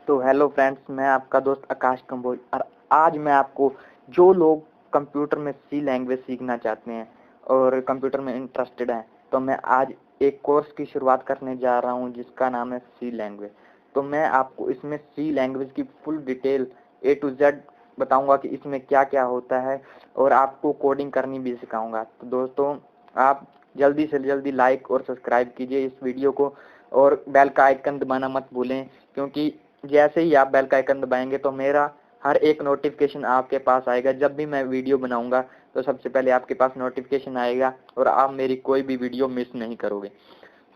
तो hello friends, मैं आपका दोस्त आकाश कंबोज और आज मैं आपको जो लोग कंप्यूटर में सी लैंग्वेज सीखना चाहते हैं और कंप्यूटर में इंटरेस्टेड हैं, तो मैं आज एक कोर्स की शुरुआत करने जा रहा हूं जिसका नाम है सी लैंग्वेज। तो मैं आपको इसमें सी लैंग्वेज की full detail A to Z बताऊंगा कि इसमें क्या क्या होता है और आपको कोडिंग करनी भी सिखाऊंगा। तो दोस्तों, आप जल्दी से जल्दी लाइक और सब्सक्राइब कीजिए इस वीडियो को और बेल का आइकन दबाना मत भूलें, क्योंकि जैसे ही आप बेल का आइकन दबाएंगे तो मेरा हर एक नोटिफिकेशन आपके पास आएगा। जब भी मैं वीडियो बनाऊंगा तो सबसे पहले आपके पास नोटिफिकेशन आएगा और आप मेरी कोई भी वीडियो मिस नहीं करोगे।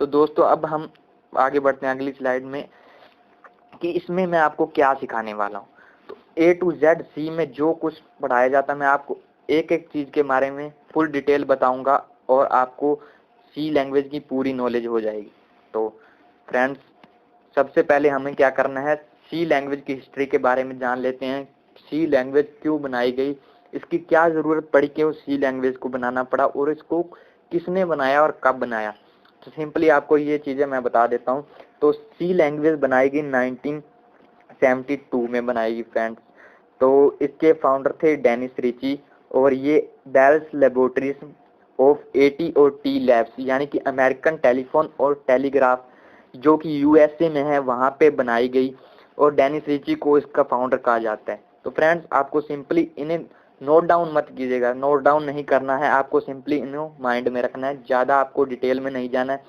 तो दोस्तों, अब हम आगे बढ़ते हैं अगली स्लाइड में कि इसमें मैं आपको क्या सिखाने वाला हूँ। तो A to Z सी में जो कुछ पढ़ाया जाता है मैं आपको एक एक चीज के बारे में फुल डिटेल बताऊंगा और आपको सी लैंग्वेज की पूरी नॉलेज हो जाएगी। तो फ्रेंड्स, सबसे पहले हमें क्या करना है, सी लैंग्वेज की हिस्ट्री के बारे में जान लेते हैं। सी लैंग्वेज क्यों बनाई गई, इसकी क्या जरूरत पड़ी, क्यों सी लैंग्वेज को बनाना पड़ा और इसको किसने बनाया और कब बनाया। तो सिंपली आपको ये चीजें मैं बता देता हूँ। तो सी लैंग्वेज बनाई गई 1972 में बनाई गई फ्रेंड्स। तो इसके फाउंडर थे डेनिस रिची और ये bells laboratories of AT&T labs यानी कि अमेरिकन टेलीफोन और टेलीग्राफ जो कि USA में है वहां पे बनाई गई और डेनिस रिची को इसका फाउंडर कहा जाता है। तो फ्रेंड्स, आपको सिंपली इन्हें नोट डाउन मत कीजिएगा, नोट डाउन नहीं करना है, आपको सिंपली इन्हें माइंड में रखना है, ज्यादा आपको डिटेल में नहीं जाना है,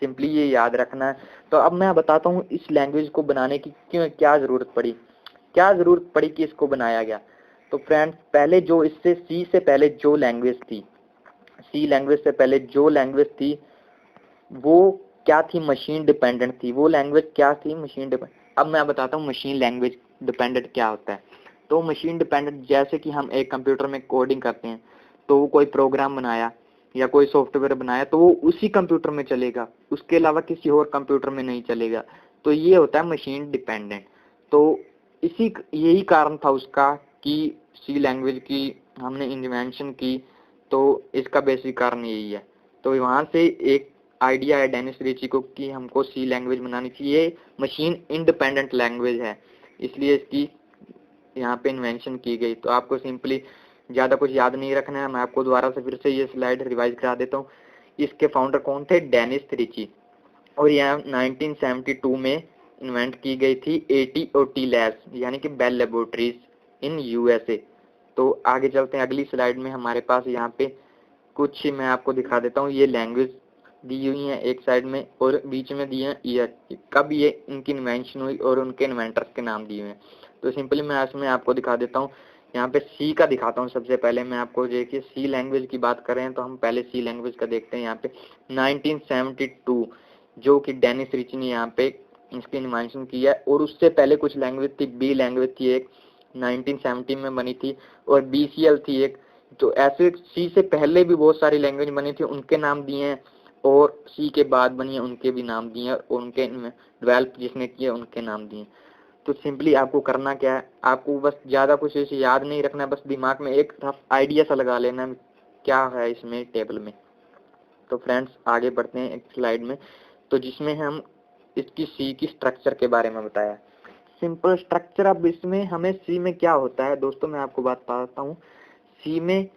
सिंपली ये याद रखना है। तो अब मैं बताता हूँ इस लैंग्वेज को बनाने की क्यों क्या जरूरत पड़ी कि इसको बनाया गया। तो फ्रेंड्स, पहले जो इससे सी से पहले जो लैंग्वेज थी, सी लैंग्वेज से पहले जो लैंग्वेज थी वो क्या थी, मशीन डिपेंडेंट थी। वो लैंग्वेज क्या थी, मशीन डिपेंडेंट। अब मैं बताता हूँ मशीन लैंग्वेज डिपेंडेंट क्या होता है। तो मशीन डिपेंडेंट जैसे कि हम एक कंप्यूटर में कोडिंग करते हैं, तो वो कोई प्रोग्राम बनाया या कोई सॉफ्टवेयर बनाया तो वो उसी कंप्यूटर में चलेगा, उसके अलावा किसी और कंप्यूटर में नहीं चलेगा। तो ये होता है मशीन डिपेंडेंट। तो यही कारण था उसका कि सी लैंग्वेज की हमने इन्वेंशन की। तो इसका बेसिक कारण यही है। तो वहां से एक आइडिया है डेनिस रिची को कि हमको सी लैंग्वेज बनानी चाहिए, मशीन इंडिपेंडेंट लैंग्वेज है, इसलिए इसकी यहाँ पे इन्वेंशन की गई। तो आपको सिंपली ज्यादा कुछ याद नहीं रखना है, मैं आपको दोबारा से फिर से ये स्लाइड रिवाइज करा देता हूँ। इसके फाउंडर कौन थे, डेनिस रिची, और यह 1972 में इन्वेंट की गई थी AT&T लैब्स यानी कि बेल लेबोरेटरीज इन USA। तो आगे चलते हैं अगली स्लाइड में। हमारे पास यहाँ पे कुछ मैं आपको दिखा देता हूँ। ये लैंग्वेज दी हुई है एक साइड में और बीच में दिए हैं ईयर, कब ये इनकी इन्वेंशन हुई और उनके इन्वेंटर्स के नाम दिए हुए हैं। तो सिंपली मैं इसमें आपको दिखा देता हूँ। यहाँ पे सी का दिखाता हूँ। सबसे पहले मैं आपको देखिए, सी लैंग्वेज की बात करें तो हम पहले सी लैंग्वेज का देखते हैं। यहाँ पे 1972 जो कि डेनिस रिच ने यहाँ पे इसकी इन्वेंशन की है, और उससे पहले कुछ लैंग्वेज थी, बी लैंग्वेज थी एक 1970 में बनी थी, और BCL थी एक। तो ऐसे सी से पहले भी बहुत सारी लैंग्वेज बनी थी, उनके नाम दिए हैं, और सी के बाद बनी है उनके भी नाम दिए हैं, और उनके डेवलप जिसने किए उनके नाम दिए। तो सिंपली आपको करना क्या है, आपको बस ज्यादा कुछ ऐसे याद नहीं रखना है, बस दिमाग में एक रफ आइडिया सा लगा लेना है क्या है इसमें टेबल में। तो फ्रेंड्स, आगे बढ़ते हैं एक स्लाइड में, तो जिसमें हम इसकी सी की स्ट्रक्चर के बारे में बताया, सिंपल स्ट्रक्चर। अब इसमें हमें सी में क्या होता है दोस्तों, मैं आपको बात बताता हूँ। सी में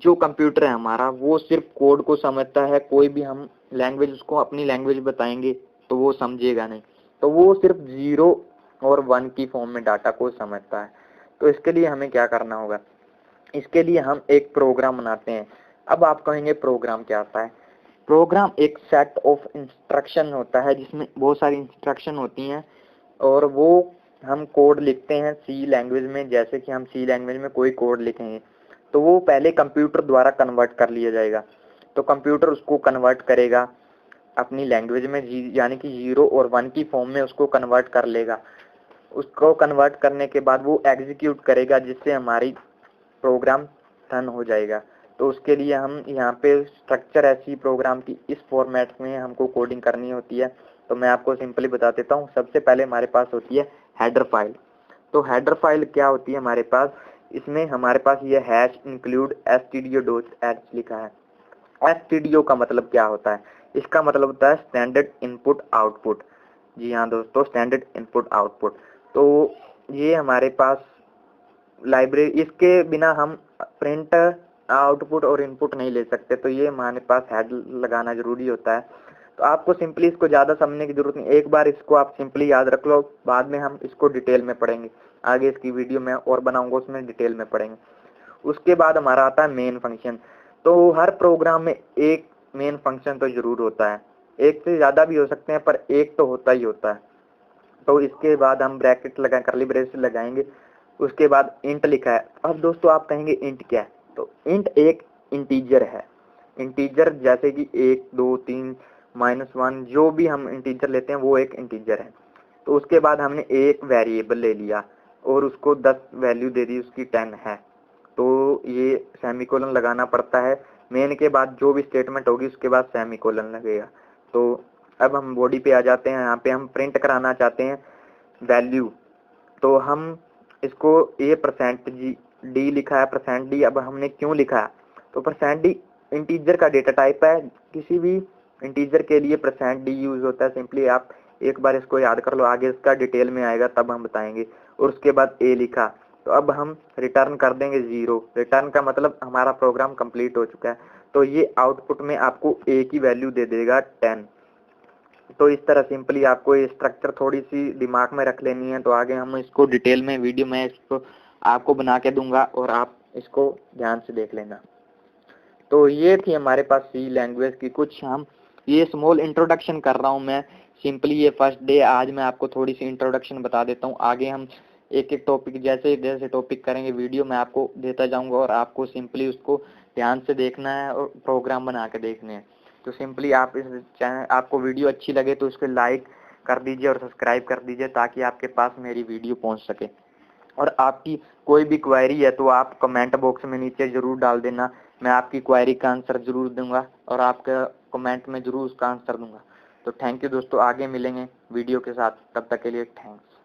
जो कंप्यूटर है हमारा वो सिर्फ कोड को समझता है, कोई भी हम लैंग्वेज उसको अपनी लैंग्वेज बताएंगे तो वो समझेगा नहीं, तो वो सिर्फ 0 और 1 की फॉर्म में डाटा को समझता है। तो इसके लिए हमें क्या करना होगा, इसके लिए हम एक प्रोग्राम बनाते हैं। अब आप कहेंगे प्रोग्राम क्या होता है। प्रोग्राम एक सेट ऑफ इंस्ट्रक्शन होता है जिसमें बहुत सारी इंस्ट्रक्शन होती हैं, और वो हम कोड लिखते हैं सी लैंग्वेज में। जैसे कि हम सी लैंग्वेज में कोई कोड लिखेंगे तो वो पहले कंप्यूटर द्वारा कन्वर्ट कर लिया जाएगा। तो कंप्यूटर उसको कन्वर्ट करेगा अपनी लैंग्वेज में, यानी कि 0 और 1 की फॉर्म में उसको कन्वर्ट कर लेगा। उसको कन्वर्ट करने के बाद वो एग्जीक्यूट करेगा, जिससे हमारी प्रोग्राम रन हो जाएगा। तो उसके लिए हम यहाँ पे स्ट्रक्चर ऐसी प्रोग्राम की इस फॉर्मेट में हमको कोडिंग करनी होती है। तो मैं आपको सिंपली बता देता हूँ। सबसे पहले हमारे पास होती है हेडर फाइल। तो हेडर फाइल क्या होती है हमारे पास, इसमें हमारे पास ये हैश इंक्लूड stdio.h लिखा है। stdio का मतलब क्या होता है, इसका मतलब होता है स्टैंडर्ड इनपुट आउटपुट। जी हाँ दोस्तों, स्टैंडर्ड इनपुट आउटपुट। तो ये हमारे पास लाइब्रेरी, इसके बिना हम प्रिंट आउटपुट और इनपुट नहीं ले सकते, तो ये हमारे पास हेड लगाना जरूरी होता है। तो आपको सिंपली इसको ज़्यादा समझने की जरूरत नहीं, एक बार इसको आप सिंपली याद रख लो, बाद में हम इसको डिटेल में पढ़ेंगे। आगे इसकी वीडियो में और बनाऊंगा, उसमें डिटेल में पढ़ेंगे। उसके बाद हमारा आता है मेन फंक्शन। तो हर प्रोग्राम में एक मेन फंक्शन तो जरूर होता है, एक से ज़्यादा भी हो सकते हैं, पर एक तो होता ही होता है। तो इसके बाद हम ब्रैकेट लगा कर्ली ब्रेस लगाएंगे। उसके बाद इंट लिखा है। अब दोस्तों आप कहेंगे इंट क्या है, तो इंट एक इंटीजर है। इंटीजर जैसे कि 1 2 3 -1, जो भी हम इंटीजर लेते हैं वो एक इंटीजर है। तो उसके बाद हमने एक वेरिएबल ले लिया और उसको 10 वैल्यू दे दी, उसकी 10 है, तो ये सेमीकोलन लगाना पड़ता है। मेन के बाद जो भी स्टेटमेंट होगी उसके बाद सेमीकोलन लगेगा। तो अब हम बॉडी पे आ जाते हैं। यहाँ पे हम प्रिंट कराना चाहते हैं वैल्यू, तो हम इसको ये %d लिखा है, %d। अब हमने क्यों लिखा है, तो %d इंटीजर का डेटा टाइप है। किसी भी इंटीजर के लिए %d यूज होता है। सिंपली आप एक बार इसको याद कर लो, आगे इसका डिटेल में आएगा तब हम बताएंगे। और उसके बाद a लिखा, तो अब हम रिटर्न कर देंगे 0। रिटर्न का मतलब हमारा प्रोग्राम कंप्लीट हो चुका है। तो ये आउटपुट में आपको a की वैल्यू दे देगा 10। तो इस तरह सिंपली आपको ये स्ट्रक्चर थोड़ी सी दिमाग में रख लेनी है। तो आगे हम इसको डिटेल में वीडियो में इसको आपको बना के दूंगा और आप इसको ध्यान से देख लेना। तो ये थी हमारे पास सी लैंग्वेज की कुछ, हम ये स्मॉल इंट्रोडक्शन कर रहा हूँ मैं। सिंपली ये फर्स्ट डे, आज मैं आपको थोड़ी सी इंट्रोडक्शन बता देता हूँ। आगे हम एक एक टॉपिक जैसे जैसे टॉपिक करेंगे वीडियो मैं आपको देता जाऊंगा और आपको सिंपली उसको ध्यान से देखना है और प्रोग्राम बना के देखने हैं। तो सिंपली आप इस चैनल, आपको वीडियो अच्छी लगे तो इसको लाइक कर दीजिए और सब्सक्राइब कर दीजिए ताकि आपके पास मेरी वीडियो पहुंच सके। और आपकी कोई भी क्वेरी है तो आप कमेंट बॉक्स में नीचे जरूर डाल देना, मैं आपकी क्वेरी का आंसर जरूर दूंगा और आपका कमेंट में जरूर उसका आंसर दूंगा। तो थैंक यू दोस्तों, आगे मिलेंगे वीडियो के साथ, तब तक के लिए थैंक्स।